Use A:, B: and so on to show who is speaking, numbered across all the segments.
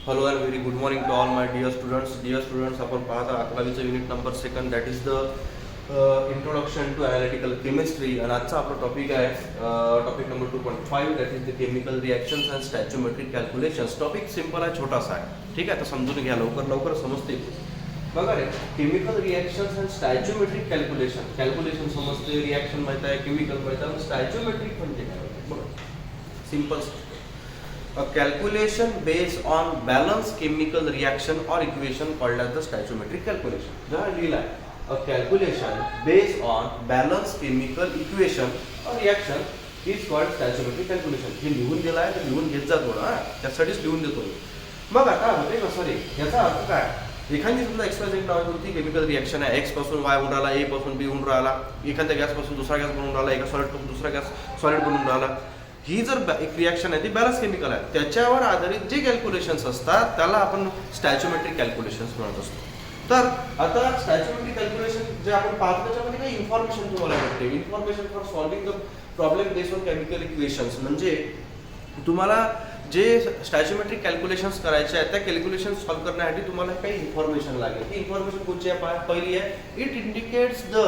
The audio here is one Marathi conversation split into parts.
A: Hello and very good morning to all my dear students. Dear students, आपण पाहता 11वीचं unit number second that is the introduction to analytical chemistry आणि आजचा आपला टॉपिक आहे topic number 2.5 that is the chemical reactions and stoichiometric calculations. Topic simple आहे, छोटासा आहे, ठीक आहे. तर समजून घ्या, लवकर समजते. बघा रे, केमिकल रिॲक्शन्स अँड स्टॅच्योमेट्रिक कॅल्क्युलेशन समजते, रिॲक्शन माहित आहे, केमिकल माहित आहे, स्टॅच्योमेट्रिक म्हणजे काय बघा. Simple a calculation based on balanced chemical reaction or equation called as the stoichiometric calculation. जहाँ लिहिला आहे a calculation based on balanced chemical equation or reaction is called stoichiometric calculation. हे लिहून दिला आहे तर लिहून घेत जा थोडं, त्यासाठीच लिहून देतो मी. मग आता होते कसं रे, याचा अर्थ काय? एखादी समजा एक्सप्रेशन नावाची कोणती केमिकल रिॲक्शन आहे, एक्स पासून वाय होऊन राहिला, ए पासून बी होऊन राहिला, एखाद्या गॅस पासून दुसरा गॅस बनवून राहिला, एका सॉलिड पासून दुसरा गॅस सॉलिड बनवून राहिला. ही जर एक रिॲक्शन आहे ती बॅलन्स केमिकल आहे, त्याच्यावर आधारित जे कॅल्क्युलेशन्स असतात त्याला आपण स्टॅच्योमेट्रिक कॅल्क्युलेशन्स म्हणत असतो. तर आता स्टॅच्योमेट्रिक कॅल्क्युलेशन जे आपण पाहतो त्याच्यामध्ये काही इन्फॉर्मेशन तुम्हाला भेटते. Information for solving the problem based on chemical equations. म्हणजे तुम्हाला जे स्टॅच्योमेट्रिक कॅल्क्युलेशन्स करायचे आहेत त्या कॅल्क्युलेशन सॉल्व्ह करण्यासाठी तुम्हाला काही इन्फॉर्मेशन लागेल. ती इन्फॉर्मेशन कोणती आहे? पहिली आहे, it indicates the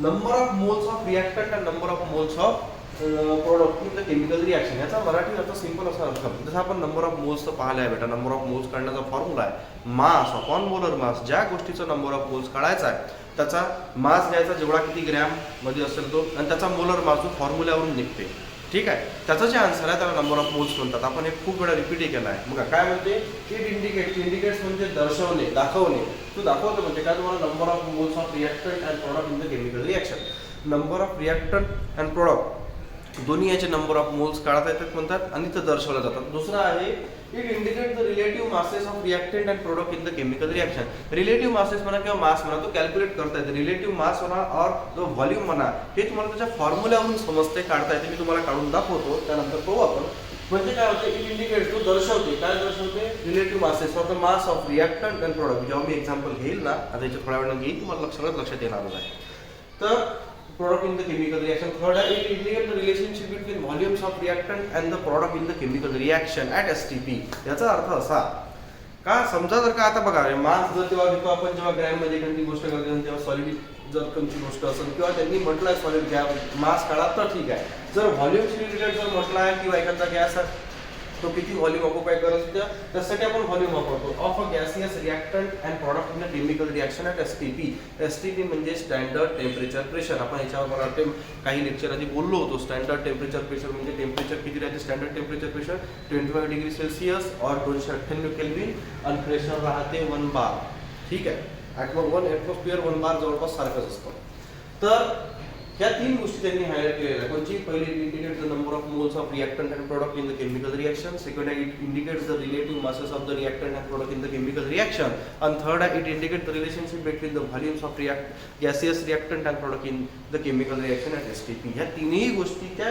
A: number of moles of reactant and number of moles of product in the chemical reaction. याचा मराठी अर्थ सिंपल असा अर्थ, जसं आपण नंबर ऑफ मोल्स तर पाहिलं आहे बेटा. नंबर ऑफ मोल्स काढण्याचा फॉर्म्युला आहे मास अपॉन मोलर मास. ज्या गोष्टीचा नंबर ऑफ मोल्स काढायचा आहे त्याचा मास घ्यायचा जेवढा किती ग्रॅम मध्ये असेल तो, आणि त्याचा मोलर मास जो फॉर्म्युल्यावरून निघते, ठीक आहे. त्याचं जे आन्सर आहे त्याला नंबर ऑफ मोल्स म्हणतात. आपण हे खूप वेळा रिपीट केला आहे. मग काय म्हणते, इट इंडिकेट्स म्हणजे दर्शवणे, दाखवणे. तू दाखवतो म्हणजे काय, तुम्हाला number of moles of reactant and product in the chemical reaction. Number of reactant and product दोन्ही याचे नंबर ऑफ मोल्स काढता येतात म्हणतात आणि ते दर्शवले जातात. दुसरा आहे, it indicate the relative masses of reactant and product in the chemical reaction. Relative masses म्हणा किंवा मास म्हणा, तो कॅल्क्युलेट करता येते. रिलेटिव्ह मास म्हणा और जो व्हॉल्यूम म्हणा, हे तुम्हाला त्याच्या फॉर्म्युल्यावरून समजते, काढता येते. मी तुम्हाला काढून दाखवतो, त्यानंतर पाहू आपण. म्हणजे काय होते, इट इंडिकेट, तो दर्शवते. काय दर्शवते? Relative masses of the mass of reactant and product. जेव्हा मी एक्झाम्पल घेईल ना, आता याच्या थोड्या वेळानं घेईल, तुम्हाला लक्षात येणारच आहे. तर product in the chemical reaction. Third, it indicates the relationship between volumes of reactant and the product in the chemical reaction at STP. याचा अर्थ असा का, समजा जर का आता बघा, मास जर तेव्हा घेतो आपण जेव्हा ग्रॅम मध्ये एखादी गोष्ट करतो, तेव्हा सॉलिड जर कोणती गोष्ट असेल किंवा त्यांनी म्हटलं आहे सॉलिड घ्या मास काढा तर ठीक आहे. जर व्हॉल्यूम रिलेटेड जर म्हटलं आहे किंवा एखादा गॅस तो किती व्हॉल्यूम ऑक्युपाय करत होत्या त्यासाठी आपण व्हॉल्यूम वापरतो of a gaseous reactant and product in the chemical reaction at STP. STP म्हणजे स्टँडर्ड टेम्परेचर प्रेशर. आपण याच्यावर मला वाटते काही लेक्चर आधी बोललो होतो. स्टँडर्ड टेम्परेचर प्रेशर म्हणजे टेम्परेचर किती राहते, standard temperature pressure 25 degree Celsius और 298 केल्विन आणि प्रेशर राहते 1 बार, ठीक आहे. 1 ॲटमॉस्फिअर 1 बार जवळपास सारखंच असतं. तर ह्या तीन गोष्टी त्यांनी हायलाइट केलेल्या आहेत. कोणची? पहिली, it indicates the number of moles of reactant and product in the chemical reaction. Second आहे, it indicates the relative masses of the reactant and product in the chemical reaction. आणि थर्ड आहे, it indicate the relationship between the volumes of gaseous reactant and product in the chemical reaction at STP. ह्या तिन्ही गोष्टी त्या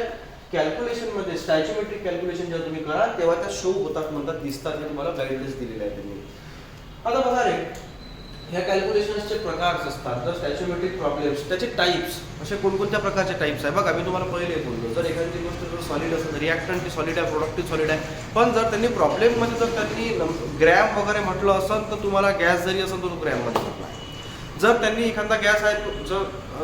A: कॅल्क्युलेशनमध्ये, स्टॅच्योमेट्रिक कॅल्क्युलेशन जेव्हा तुम्ही कराल तेव्हा त्या शो होतात म्हणतात, दिसतात. हे तुम्हाला गाईडलाईन्स दिलेले आहेत त्यांनी. आता बघा रे, ह्या कॅल्क्युलेशन्सचे प्रकार असतात. जर स्टॅच्योमेट्रिक प्रॉब्लेम्स, त्याचे टाईप्स असे कोणकोणत्या प्रकारचे टाईप्स आहे बघा. मी तुम्हाला पहिले बोललो, जर एखादी गोष्ट जर सॉलिड असेल, रिॲक्टंट ती सॉलिड आहे, प्रोडक्ट सॉलिड आहे, पण जर त्यांनी प्रॉब्लेममध्ये जर त्यांनी ग्रॅम वगैरे म्हटलं असेल तर तुम्हाला गॅस जरी असेल तर तो ग्रॅममध्ये म्हटला आहे. जर त्यांनी एखादा गॅस आहे जर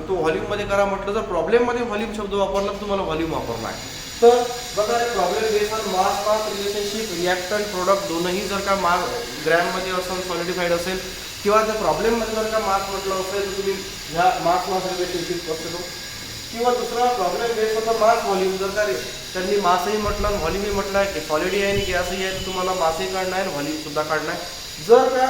A: तो व्हॉल्यूममध्ये करा म्हटलं, जर प्रॉब्लेममध्ये व्हॉल्यूम शब्द वापरला तर तुम्हाला व्हॉल्यूम वापरला आहे. तर बघा, problem based on mass relationship, reactant product दोनही जर का ग्रॅममध्ये असेल, सॉलिडिफाईड असेल, किंवा जर प्रॉब्लेममध्ये जर का मास म्हटलं असेल तर तुम्ही ह्या मास रिलेशनशिप असतो. किंवा दुसरा प्रॉब्लेम बेस्ड होता मास व्हॉल्यूम. जर का त्यांनी मासही म्हटलं आणि व्हॉल्यूमही म्हटलं आहे की सॉलिडही आहे आणि गॅसही आहे, तर तुम्हाला मासही काढणं आहे आणि व्हॉल्यूम सुद्धा काढणं आहे. जर का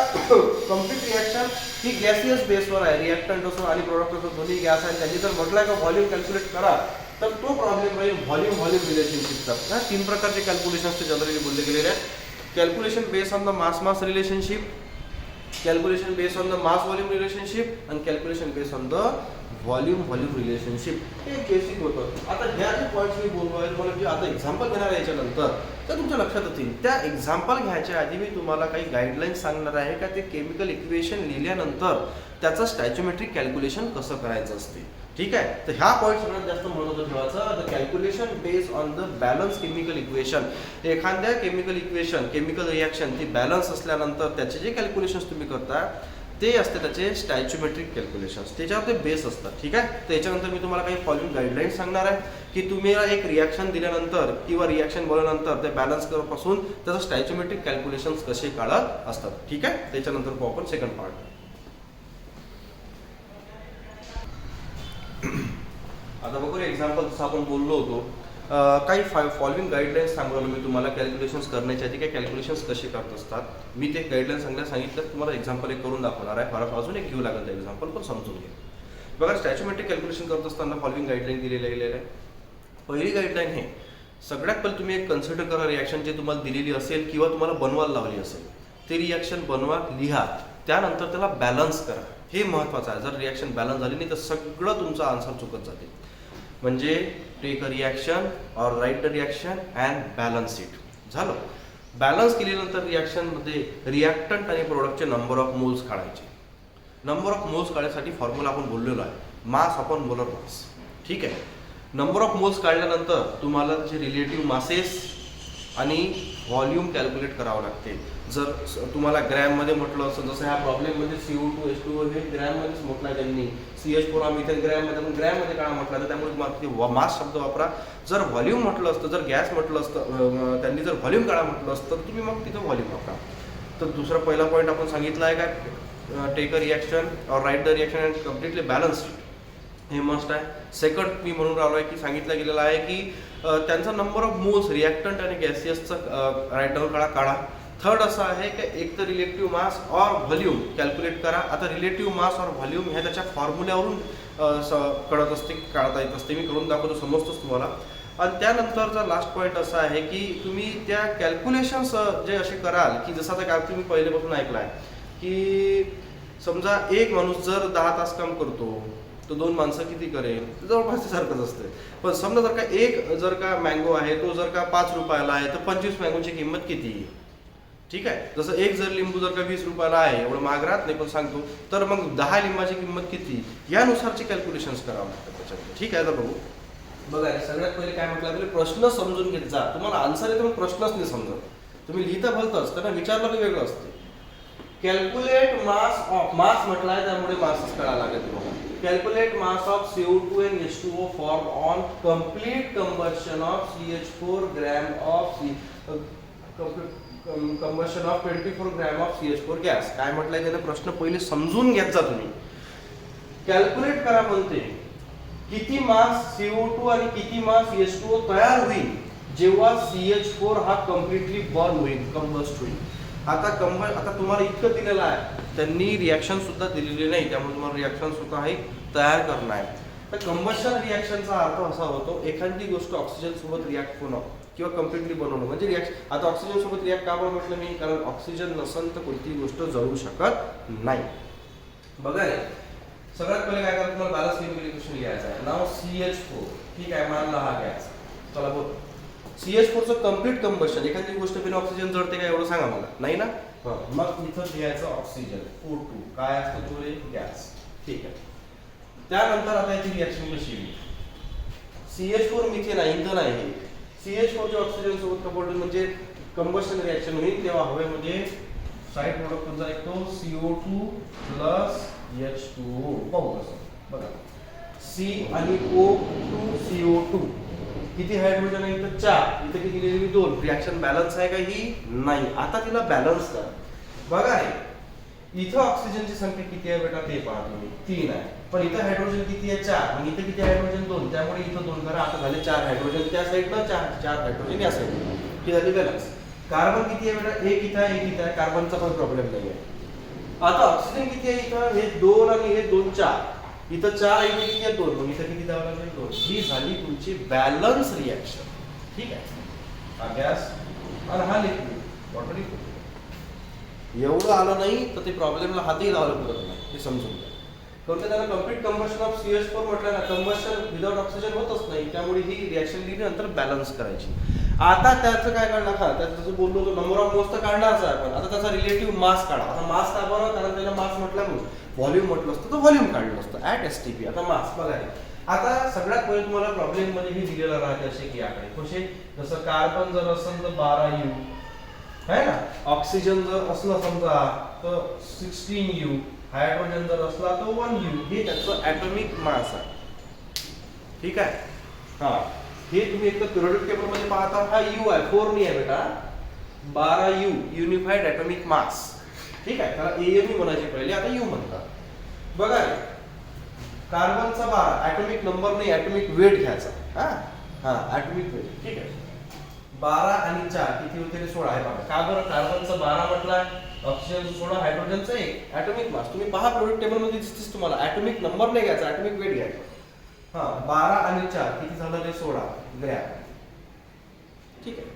A: कम्प्लीट रिॲक्शन ही गॅसियस बेसवर आहे, रिॲक्टंट असो आणि प्रोडक्ट असो दोन्ही गॅस आहे, त्यांनी जर म्हटलं आहे का व्हॉल्यूम कॅल्क्युलेट करा, तर तो प्रॉब्लेम राहील व्हॉल्यूम रिलेशनशिपचा. ह्या तीन प्रकारचे कॅल्क्युलेशन्स ते जनरली बोलले गेलेले आहेत. Calculation based on the mass relationship, calculation based on the mass volume relationship and calculation based on the volume relationship. हे बेसिक होतं. आता ह्या जे पॉईंट्स मी बोललो आहे तुम्हाला, जे आता एक्झाम्पल घेणार आहे याच्यानंतर तर तुमच्या लक्षात येतील. त्या एक्झाम्पल घ्यायच्या आधी मी तुम्हाला काही गाईडलाईन्स सांगणार आहे का ते केमिकल इक्वेशन लिहिल्यानंतर त्याचं स्टॅच्योमेट्रिक कॅल्क्युलेशन कसं करायचं असते. ठीक आहे. तर ह्या पॉईंट सगळ्यात जास्त महत्त्वाचं ठेवायचं. The calculation based on the balance chemical equation. एखाद्या केमिकल इक्वेशन, केमिकल रिॲक्शन ती बॅलन्स असल्यानंतर त्याचे जे कॅल्क्युलेशन्स तुम्ही करता ते असते त्याचे स्टॅच्युमेट्रिक कॅल्क्युलेशन्स, त्याच्यावर ते बेस असतात. ठीक आहे. तर याच्यानंतर मी तुम्हाला काही फॉलोइंग गाईडलाईन्स सांगणार आहे की तुम्ही एक रिॲक्शन दिल्यानंतर किंवा रिॲक्शन बनवल्यानंतर ते बॅलन्स पासून त्याचं स्टॅच्युमेट्रिक कॅल्क्युलेशन्स कसे काढत असतात. ठीक आहे. त्याच्यानंतर पाहू आपण सेकंड पार्ट. आता बघू एक्झाम्पल जसं आपण बोललो होतो, काही फॉलोइंग गाईडलाईन्स सांगलो मी तुम्हाला कॅल्क्युलेशन्स करण्याच्या आधी काही कॅल्क्युलेशन्स कसे करत असतात. मी ते गाईडलाईन सांगितलं तुम्हाला एक्झाम्पल एक करून दाखवणार आहे. फार अजून एक घेऊ लागेल त्या एक्झाम्पल, पण समजून घ्या. बघा स्टॅच्युमेट्रिक कॅल्क्युलेशन करत असताना फॉलोइंग गाईडलाईन दिलेली आहे. पहिली गाईडलाईन हे सगळ्यात पहिले तुम्ही एक कन्सिडर करा रिॲक्शन जे तुम्हाला दिलेली असेल किंवा तुम्हाला बनवायला लावली असेल ते रिॲक्शन बनवा, लिहा, त्यानंतर त्याला बॅलन्स करा. हे महत्त्वाचं आहे. जर रिॲक्शन बॅलन्स झाली नाही तर सगळं तुमचं आन्सर चुकत जाते. म्हणजे take a reaction or write the reaction and balance it. झालं. बॅलन्स केल्यानंतर रिॲक्शनमध्ये रिॲक्टंट आणि प्रोडक्टचे नंबर ऑफ मोल्स काढायचे. नंबर ऑफ मोल्स काढण्यासाठी फॉर्म्युला आपण बोललेलो आहे, मास अपॉन मोलर मास. ठीक आहे. नंबर ऑफ मोल्स काढल्यानंतर तुम्हाला त्याचे रिलेटिव्ह मासेस आणि व्हॉल्यूम कॅल्क्युलेट करावं लागते. जर तुम्हाला ग्रॅममध्ये म्हटलं असं, जसं ह्या प्रॉब्लेममध्ये CO2H2O हे ग्रॅममध्येच म्हटलं आहे त्यांनी, CH4 हा मिथेन ग्रॅममध्ये काढा म्हटलं तर त्यामुळे तुम्हाला मास शब्द वापरा. जर व्हॉल्यूम म्हटलं असतं, जर गॅस म्हटलं असतं, त्यांनी जर व्हॉल्यूम काढा म्हटलं असतं तर तुम्ही मग तिथं व्हॉल्यूम वापरा. तर दुसरा पहिला पॉईंट आपण सांगितला आहे का, take a reaction or write the reaction and completely balance. हे मस्ट आहे. सेकंड मी म्हणून राहिलो आहे की सांगितलं गेलेलं आहे की त्यांचा नंबर ऑफ मोल्स रिॲक्टंट आणि गॅसियसचं राईट डाऊन काढा. थर्ड असं आहे की एक तर relative mass or volume calculate करा. आता रिलेटिव्ह मास ऑर व्हॉल्यूम ह्या त्याच्या फॉर्म्युल्यावरून कळत असते, काढता येत असते. मी करून दाखवतो, समजतोच तुम्हाला. आणि त्यानंतरचा लास्ट पॉईंट असा आहे की तुम्ही त्या कॅल्क्युलेशन्स जे असे कराल की जसं आता तुम्ही पहिल्यापासून ऐकलं आहे की समजा एक माणूस जर 10 तास काम करतो तो 2 माणसं किती करेल, जवळपास सारखंच असते. पण समजा जर का एक जर का मँगो आहे तो जर का 5 रुपयाला आहे तर 25 मँगोची किंमत किती. ठीक आहे. जसं एक जर लिंबू जर का 20 रुपयाला आहे, एवढं महाग राहत नाही पण सांगतो, तर मग 10 लिंबाची किंमत किती यानुसारचे कॅल्क्युलेशन्स करावं लागतात त्याच्यामध्ये. ठीक आहे. आता बघू. बघा सगळ्यात पहिले काय म्हटलं आपले प्रश्न समजून घेत जा. तुम्हाला आन्सर येतो पण प्रश्नच नाही समजत. तुम्ही लिहिता भलतंच, त्यांना विचारलं की वेगळं असते. कॅल्क्युलेट मास ऑफ, मास म्हटलाय त्यामुळे मासच कळायला लागेल तुम्हाला. Calculate mass of CO2 and H2O formed on complete combustion of CH4 gram of combustion of 24 gram of CH4 gas. काय म्हटलंय त्याचा प्रश्न पहिले समजून घ्यायचा तुम्ही. कॅल्क्युलेट करा म्हणते किती मास CO2 आणि किती मास H2O तयार होईल जेव्हा CH4 हा कम्प्लिटली बर्न होईल, कंबस्ट होईल. आता तुम्हाला इतकं दिलेलं आहे, त्यांनी रिॲक्शन सुद्धा दिलेली नाही, त्यामुळे तुम्हाला रिॲक्शन सुद्धा आहे तयार करणं आहे. तर कंबशन रिॲक्शनचा अर्थ असा होतो एखादी गोष्ट ऑक्सिजन सोबत रिॲक्ट होणं किंवा कम्प्लिटली बनवणं. म्हणजे रिॲक्शन आता ऑक्सिजन सोबत रिॲक्ट का म्हटलं मी, कारण ऑक्सिजन नसेल तर कोणतीही गोष्ट जळू शकत नाही. बघा रे, सगळ्यात पहिले काय करायचं, तुम्हाला बॅलन्स केमिकल इक्वेशन लिहायचं आहे. नाव CH4. ठीक आहे. मानला हा गॅस. चला बोल. CH4 चं कम्प्लीट कंबशन, एखादी गोष्ट बिना ऑक्सिजन जळते का एवढं सांगा मला. नाही ना. मग इथं लिहायचं ऑक्सिजन O2. काय असतं तो गॅस. ठीक आहे. त्यानंतर आता याची रिॲक्शन कशी होईल. CH4 मिथेन आहे, इंधन आहे. CH4 चे ऑक्सिजन सोबत कंबाईन म्हणजे कंबशन रिॲक्शन होईल तेव्हा हवेमध्ये साइड प्रोडक्ट कोणता निघतो, CO2 प्लस H2O. पाहू कसं. बघा C आणि O2 CO2 किती हायड्रोजन आहे इथं 4, इथं किती दिलेली 2. रिॲक्शन बॅलन्स आहे का ही, नाही. आता तिला बॅलन्स कर. बघा रे इथं ऑक्सिजनची संख्या किती आहे बेटा ते पहा तुम्ही, 3 आहे. पण इथं हायड्रोजन किती आहे 4, आणि इथं किती हायड्रोजन 2, त्यामुळे इथं 2 करा. आता झाले 4 हायड्रोजन त्या साईडला, 4 हायड्रोजन या साईडला. ही झाली बॅलन्स. कार्बन किती आहे बेटा, एक इथं आहे, एक इथं आहे. कार्बनचा पण प्रॉब्लेम नाही आहे. आता ऑक्सिजन किती आहे इथं, हे 2 आणि हे 2 4. इथं 4 आहे, इथे किती आहे 2, मग इथं किती द्यावं लागेल 2. ही झाली तुमची बॅलन्स रिॲक्शन. ठीक आहे. हा गॅस आणि हा लिक्विड, वॉटर लिक्विड. एवढं आलं नाही तर ते प्रॉब्लेमला हातही लावलं पडत नाही, हे समजून घ्या. कारण त्याला कम्प्लीट कंबशन ऑफ CH4 म्हटलं ना, कंबशन विदाउट ऑक्सिजन होतच नाही, त्यामुळे ही रिॲक्शन लिहिल्यानंतर बॅलन्स करायची. आता त्याचं काय काढणार, हा त्याचं जसं बोललो होतो नंबर ऑफ मोल्स तर काढणारच आहे आपण, आता त्याचा रिलेटिव्ह मास काढा. आता मास का बरं, कारण त्याला मास म्हटलं म्हणून व्हॉल्यूम म्हटलं असतं तर व्हॉल्यूम काढलं असतं ऍट एसटीपी. आता मास बघा हे. आता सगळ्यात पहिले तुम्हाला प्रॉब्लेम मध्ये हे दिलेलं राहते असे की आकडे कसे, जसं कार्बन जर असेल तर 12U है ना, ऑक्सिजन जर असलं समजा तर 16U, हायड्रोजन जर असला तर 1U. हे त्याचं ऍटॉमिक मास आहे. ठीक आहे. हा हे तुम्ही एक पिरियोडिक टेबल मध्ये पाहता, हा U आहे, 4 नाही आहे बेटा, 12U युनिफाईड ॲटॉमिक मास. ठीक आहे, त्याला AMU म्हणायचे पहिले, आता U म्हणतात. बघा रे, कार्बनचा 12 ॲटॉमिक नंबर नाही, ॲटॉमिक वेट घ्यायचा. हा हा ॲटॉमिक वेट. ठीक आहे, 12 आणि 4 किती होते रे, 16 आहे. बघा का बरं, कार्बनचा 12 म्हटलाय, ऑक्सिजनचा 16, हायड्रोजनचा 1. ॲटॉमिक मास तुम्ही पहा पिरियोडिक टेबल मध्ये दिसतेच तुम्हाला. ॲटॉमिक नंबर नाही घ्यायचा, ॲटॉमिक वेट घ्यायचा. हा 12 आणि 4 किती झालं रे, 16 ग्रॅम. ठीक आहे.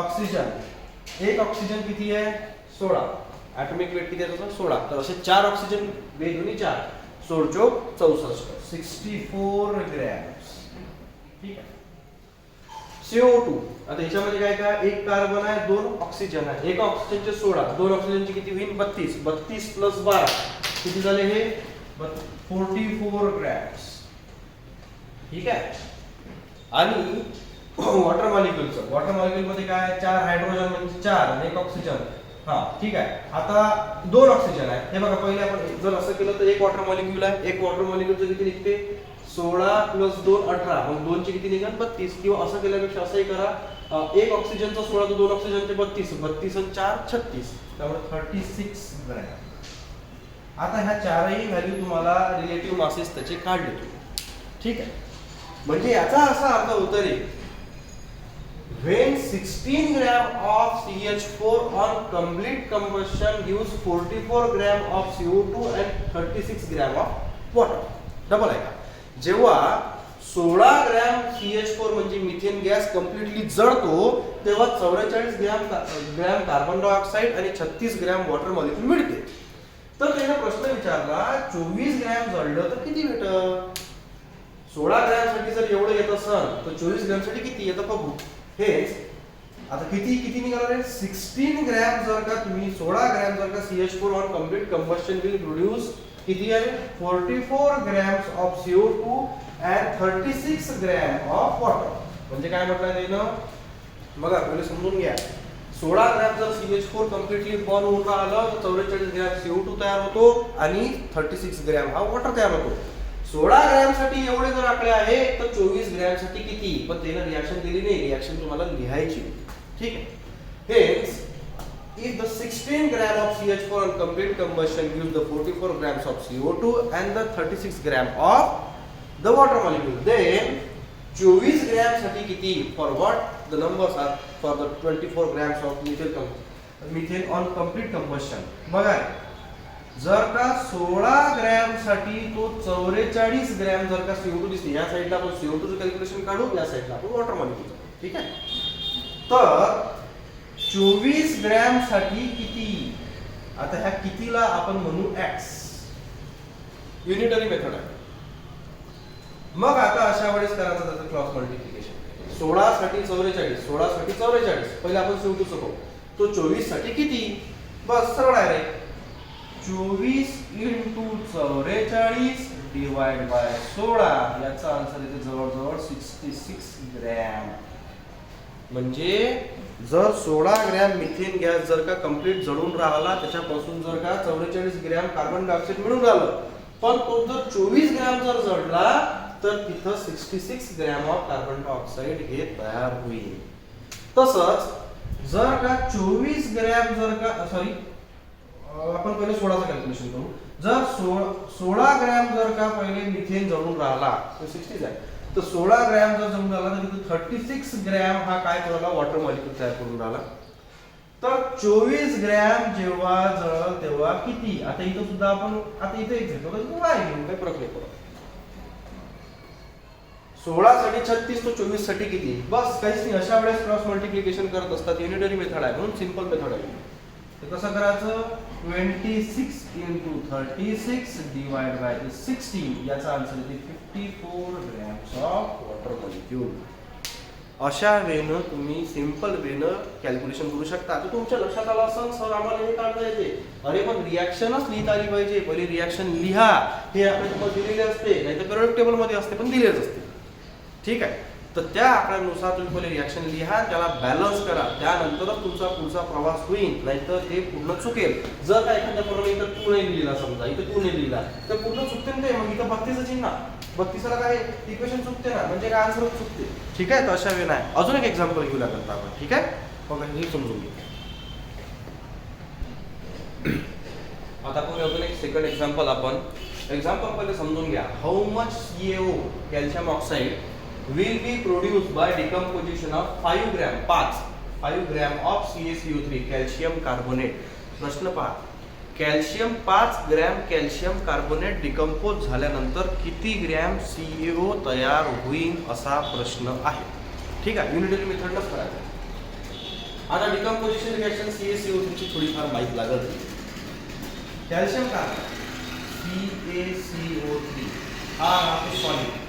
A: ऑक्सिजन, एक ऑक्सिजन किती आहे, 16, ॲटॉमिक वेट किती आहे त्याचा, 16. तर असे 4 ऑक्सिजन, वेगवेगळी 4, 16 चौक 64, 64 ग्रॅम्स. ठीक आहे. CO2, आता ह्याच्यामध्ये काय काय, एक कार्बन आहे, 2 ऑक्सिजन आहे, एक ऑक्सिजनचे 16, 2 ऑक्सिजनचे किती होईल, 32, 32 प्लस 12 किती झाले हे, 44 ग्रॅम्स. ठीक आहे. आणि वॉटर मॉलिक्युलचं, वॉटर मॉलिक्युल मध्ये काय, 4 हायड्रोजन म्हणजे 4 आणि 1 ऑक्सिजन. हा ठीक आहे. आता 2 ऑक्सिजन आहे, हे बघा पहिले आपण जर असं केलं तर एक वॉटर मॉलिक्युल आहे, एक वॉटर मॉलिक्युलचं किती निघते, 16 प्लस 2 18, मग 2 चे किती निघाल, 32. किंवा असं केल्यापेक्षा असंही करा, एक ऑक्सिजनचा 16 तर 2 ऑक्सिजनचे 32, 32 आणि 4 36, त्यामुळे 36 ग्रॅम. आता ह्या चारही व्हॅल्यू तुम्हाला रिलेटिव्ह मासेस त्याचे काढले तुम्ही. ठीक आहे. म्हणजे याचा असा अर्थ होतो रे, when 16 gram of CH4 on complete combustion gives 44 gram of CO2 and 36 gram of water. Double आहे का, जेव्हा 16 ग्रॅम CH4 म्हणजे मिथेन गॅस कम्प्लिटली जळतो तेव्हा 44 ग्रॅम कार्बन डायऑक्साइड आणि 36 ग्रॅम वॉटर मॉलिक्यूल मिळते. तर त्याने प्रश्न विचारला, 24 ग्रॅम जळलं तर किती भेटत. 16 ग्रॅम साठी जर एवढं येत असेल तर 24 ग्रॅम साठी किती येतं बघू. हेच आता किती निघाला रे, 16 ग्रॅम जर का तुम्ही 16 ग्रॅम जर का CH4 on complete combustion will produce किती आहे, 44 grams of CO2 and 36 gram of water. म्हणजे काय म्हटलं त्यानं, बघा पहिले समजून घ्या. 16 ग्रॅम जर CH4 कम्प्लिटली बर्न होऊन राहिलं तर 44 ग्रॅम CO2 तयार होतो आणि 36 ग्रॅम हा वॉटर तयार होतो. 16 ग्रॅम साठी एवढे जर आकडे आहे तर 24 ग्रॅम साठी किती, पण त्याने रिएक्शन दिली नाही, रिएक्शन तुम्हाला लिहायची. ठीक आहे. हेच if the 16 gram of CH4 on complete combustion gives the 44 grams of CO2 and the 36 gram of the water molecule, then 24 gram साठी किती, for what the numbers are for the 24 grams of methane on complete combustion. बघा जर का 16 ग्रॅम साठी तो 44 ग्रॅम जर का CO2 दिसते, या साईडला आपण CO2 चं कॅल्क्युलेशन काढू, या साईडला आपण वॉटर मॉलिक्यूल. ठीक आहे. तर 24 ग्रॅम साठी किती, आता ह्या कितीला आपण म्हणू x, युनिटरी मेथड आहे. मग आता अशा वेळेस करायचं त्याचं क्रॉस मल्टिप्लिकेशन. 16 साठी 44, 16 साठी 44, पहिले आपण CO2 चं पाहू. तो 24 साठी किती, बस सरळ आहे रे, 24 इंटू 44 डिवाइड बाय 16, याचा आन्सर येते जवळजवळ 66 ग्रॅम. म्हणजे जर 16 ग्रॅम मिथेन गॅस जर का कंप्लीट जळून राहिला त्याच्यापासून जर का 44 ग्रॅम कार्बन डायऑक्साइड मिळून राहिलं, पण तो जर 24 ग्रॅम जर जळला तर तिथं 66 ग्रॅम ऑफ कार्बन डायऑक्साइड हे तयार होईल. तसंच जर का 24 ग्रॅम जर का सॉरी आपण पहिले 16 चं कॅल्क्युलेशन करू. जर 16 ग्रॅम जर का पहिले मिथेन जळून राहिला तर 60 आहे, तर 16 ग्रॅम जर जळून राहिला तर तिथे 36 ग्रॅम हा काय करायला वॉटर मॉलिक्यूल तयार करून राहिला. तर 24 ग्रॅम जेव्हा जळल तेव्हा किती, आता इथं सुद्धा आपण आता इथे एक घेतो तर काय घेऊ, काही फरक नाही पडत. 16 साठी 36 तो 24 साठी किती, बस काहीच नाही. अशा वेळेस क्रॉस मल्टिप्लिकेशन करत असतात, युनिटरी मेथड आहे म्हणून सिंपल मेथड आहे. तर कसं करायचं, 26 इंटू 36 डिवाइड बाय 16, याचा आन्सर येते 54 ग्रॅम्स ऑफ वॉटर मॉलिक्यूल. अशा वेनं तुम्ही सिम्पल वेनं कॅल्क्युलेशन करू शकता. तर तुमच्या लक्षात आलं असेल सर आम्हाला हे काढता येते, अरे पण रिॲक्शनच लिहिता आली पाहिजे, पहिले रिॲक्शन लिहा, हे आपल्या तुम्हाला दिलेले असते, नाही तर पिरियडिक टेबलमध्ये असते पण दिलेच असते. ठीक आहे, तर त्या आकड्यानुसार तुम्ही पहिले रिॲक्शन लिहा, त्याला बॅलन्स करा, त्यानंतरच तुमचा पुढचा प्रवास होईल, नाहीतर ते पूर्ण चुकेल. जर का एखाद्या प्रमाणे इथं तू नाही लिहिला, समजा इथं तू नाही लिहिला तर पूर्ण चुकते ते, मग इथं 32चं चिन्ह, 32ला काय इक्वेशन चुकते ना, म्हणजे काय आन्सरच चुकते. ठीक आहे, तर अशा वेळ नाही. अजून एक एक्झाम्पल घेऊ लागत आपण. ठीक आहे, बघा हे समजून घ्या. आता आपण अजून एक सेकंड एक्झाम्पल पहिले समजून घ्या. How much CaO calcium oxide will be produced by decomposition of 5 gram of CaCO3 calcium carbonate. प्रश्न पहा, calcium 5 gram calcium carbonate decompose झाल्यानंतर किती ग्रॅम CaO तयार होईल असा प्रश्न आहे. ठीक आहे, युनिटरी मेथडनंच करायचं. आता डिकम्पोजिशन रिएक्शन CaCO3 ची थोडीफार माहिती लागत. कॅल्शियम कार्बोनेट CaCO3 हा राहतो सॉलिड,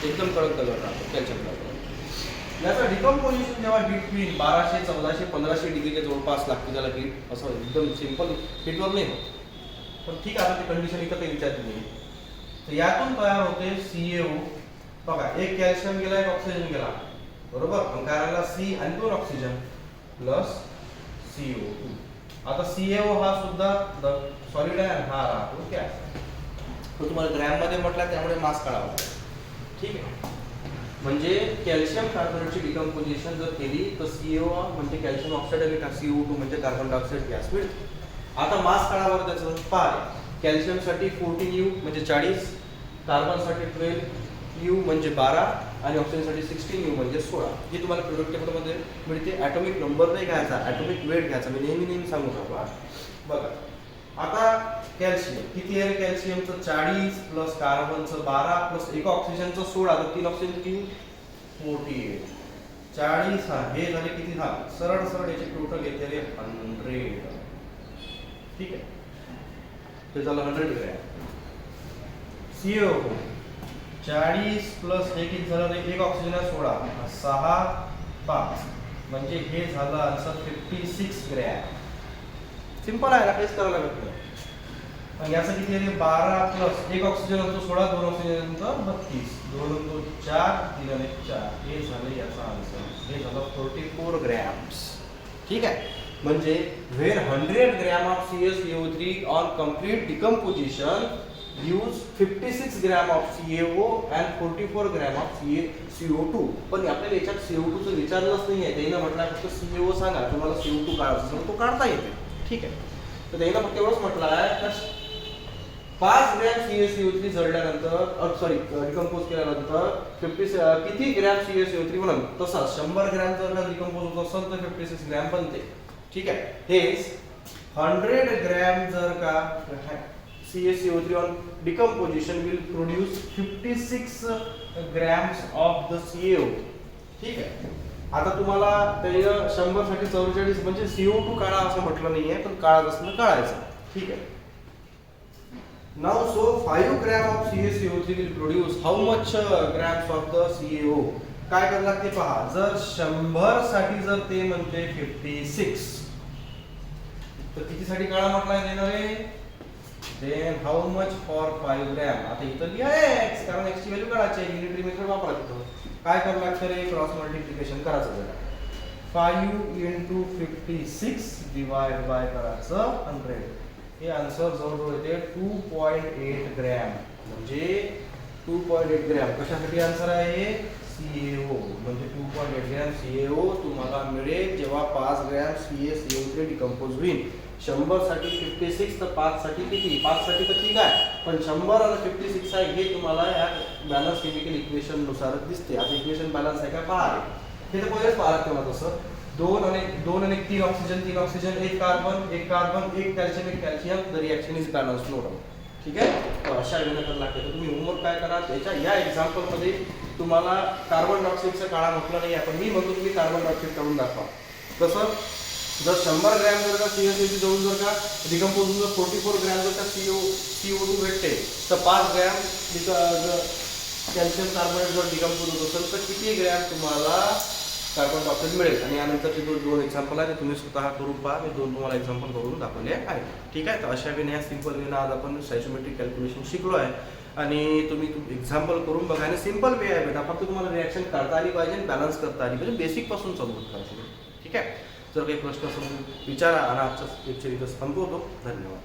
A: एकदम कडक दगड राहतो कॅल्शियम कार्बोनेट. याचा डिकम्पोजिशन जेव्हा हीट होईल 1200, 1400, 1500 डिग्रीच्या जवळपास लागते त्याला हीट. असं एकदम सिंपल हीटवर नाही होत, पण ठीक आहे, ती कंडिशन इथं काही विचारली नाही. तर यातून तयार होते CaO. बघा, एक कॅल्शियम गेला, एक ऑक्सिजन गेला, बरोबर, पण काय राहिला C आणि 2 ऑक्सिजन प्लस CO2. आता CaO हा सुद्धा सॉलिड आहे, हा राहतो गॅस. तो तुम्हाला ग्रॅम मध्ये म्हटला, त्यामुळे मास काढावा. ठीक आहे, म्हणजे कॅल्शियम कार्बोनेटची डिकम्पोजिशन जर केली तर CaO म्हणजे कॅल्शियम ऑक्साईड आणि CO2 म्हणजे कार्बन डायऑक्साईड गॅस मिळते. आता मास काढावर त्याचं पाय, कॅल्शियमसाठी 14U म्हणजे 40, कार्बनसाठी 12U म्हणजे 12 आणि ऑक्सिजनसाठी 16U म्हणजे 16. हे तुम्हाला पिरियडिक टेबलमध्ये मिळते. ॲटॉमिक नंबर नाही घ्यायचा, ॲटॉमिक वेट घ्यायचा. मी नेहमी सांगू शकतो. बघा, आता कॅल्शियम किती आहे? कॅल्शियमचं 40 प्लस कार्बनचं 12 प्लस एक ऑक्सिजनचं 16, तर 3 ऑक्सिजन किती? 48. 40 हा हे झाले किती झाले? सरळ सरळ याची टोटल येते रे 100. ठीक आहे, ते झालं 100 ग्रॅम. CO 40 प्लस हे किती झालं रे? एक ऑक्सिजन 16, 6 5 म्हणजे हे झालं आन्सर 56 ग्रॅम. सिंपल आहे ना, काहीच करावं लागत नाही. पण याचं किती आहे? 12 प्लस एक ऑक्सिजन होतो 16, 2 ऑक्सिजन होतं 32, 2 2 4, 3 आणि 4, हे झालं याचा आन्सर. हे झालं 44 ग्रॅम्स. ठीक आहे, म्हणजे where 100 gram of CaCO3 on complete decomposition use 56 gram of CaO and 44 gram of CO2. पण आपल्याला याच्यात CO2 चं विचारलंच नाहीये. त्याने म्हटलं फक्त CO सांगा, तुम्हाला CO2 काढायचा असेल तो काढता येते. ठीक आहे, तर त्याला फक्त एवढंच म्हटलं आहे की 5 ग्रॅम CaCO3 जळल्यानंतर डिकम्पोज केल्यानंतर किती ग्रॅम CaCO3 बनल. तसं 100 ग्रॅम जर डिकम्पोज होत असेल तर 56 ग्रॅम बनते. ठीक आहे, हेच 100 ग्रॅम जर का CaCO3 on decomposition will produce 56 grams of the CO. ठीक आहे, आता तुम्हाला त्यानं 100 साठी 44 म्हणजे CO2 काढा असं म्हटलं नाहीये, पण काढत असलं काढायचं. ठीक आहे, now so 5 gram of CaCO3 will produce how much grams of the CaO. काय करायला लागते पहा, जर 100 साठी जर ते म्हणते 56, तर कितीसाठी काढा म्हटलाय देणार आहे? Then how much for 5 gram. आता इथं लिहा x, कारण x ची व्हॅल्यू काढायची आहे, युनिटरी मेथड वापरायचं. काय करावं लागतं रे? क्रॉस मल्टिप्लिकेशन करायचं जरा. 5 into 56 डिवाइड बाय करायचं 100. हे आन्सर जवळजवळ येते 2.8 ग्रॅम. म्हणजे 2.8 ग्रॅम कशासाठी आन्सर आहे? CaO. म्हणजे 2.8 ग्रॅम CaO तुम्हाला मिळेल जेव्हा 5 ग्रॅम CaCO3 डिकम्पोज होईल. 100 साठी 56, तर 5 साठी किती? 5 साठी तर ठीक आहे, पण 100 आणि 56 आहे हे तुम्हाला या बॅलन्स केमिकल इक्वेशन नुसारच दिसते. आता इक्वेशन बॅलन्स आहे का पहा. हे तर पहिलेच पाहा लागतं तसं. 2 आणि 3 ऑक्सिजन, 3 ऑक्सिजन, एक कार्बन, एक कॅल्शियम, एक calcium. The reaction is balance. No doubt. ठीक आहे, तर अशा वेळेला लागते. तर तुम्ही होमवर्क काय करा, त्याच्या या एक्झाम्पल मध्ये तुम्हाला कार्बन डायऑक्साईडचं काढा म्हटलं नाही, आपण मी म्हणतो तुम्ही कार्बन डायऑक्साईड काढून दाखवा. कसं? जर 100 ग्रॅम जर का CaCO3 जवळ जर का डिकम्पोज होऊन 44 ग्रॅम जर का CO2 भेटते, तर 5 ग्रॅम कॅल्शियम कार्बोनेट जर डिकम्पोज होत असेल तर किती ग्रॅम तुम्हाला कार्बन डायऑक्साईड मिळेल. आणि यानंतरचे दोन एक्झाम्पल आहे ते तुम्ही स्वतः करून पहा. मी तुम्हाला एक्झाम्पल करून दाखवले आहे. ठीक आहे. तर अशा वेळी ह्या सिंपल वेने आज आपण सायझोमेट्रिक कॅल्क्युलेशन शिकलो आहे. आणि तुम्ही एक्झाम्पल करून बघा. आणि सिंपल वे आहे बेटा, फक्त तुम्हाला रिॲक्शन काढता आली पाहिजे, बॅलन्स करता आली पाहिजे, बेसिक पासून चालू करायचं. ठीक आहे. जर काही प्रश्न असेल विचारा. आणि आजचा लेक्चर इथं संपवतो. धन्यवाद.